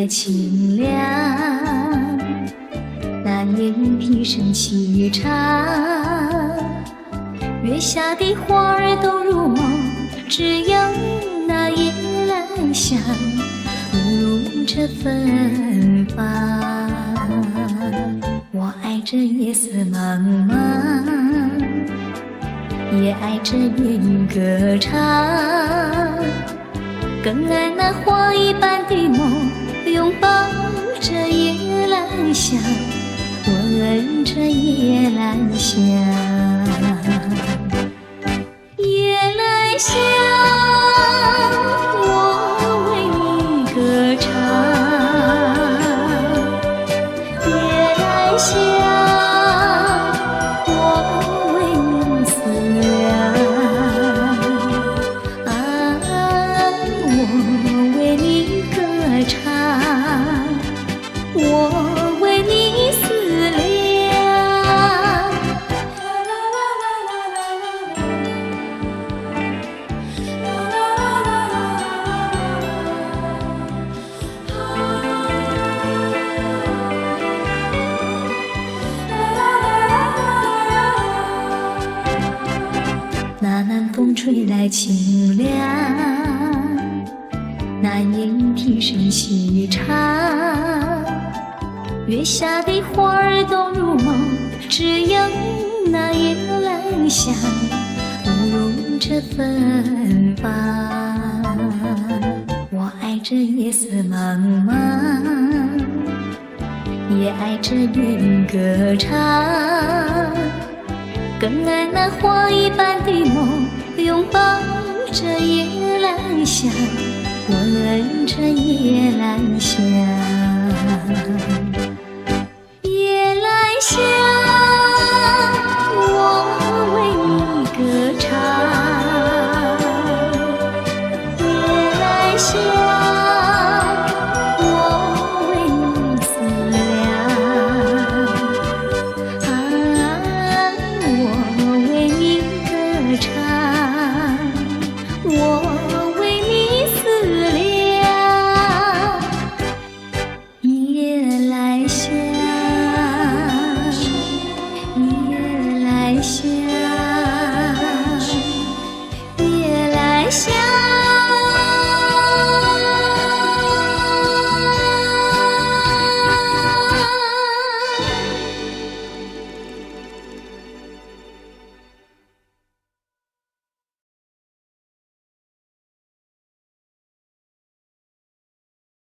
清凉，那夜莺啼声细唱，月下的花儿都入梦，只有那夜来香不如这芬芳。我爱这夜色茫茫，也爱这夜莺歌唱，更爱那花一般的梦，拥抱着夜来香，闻着夜来香。夜来香，我为你歌唱。夜来香，我为你思量。我为你歌唱，我为你思量。那南风吹来清凉，那夜莺啼声细唱，月下的花儿都入梦，只有那夜来香不如这芬芳。我爱这夜色茫茫，也爱这夜莺歌唱，更爱那花一般的梦，拥抱着夜来香，闻着夜来香。夜来香，我为你歌唱。夜来香，我为你思量。我为你歌唱，我为你思量。夜来香，夜来香，夜来香。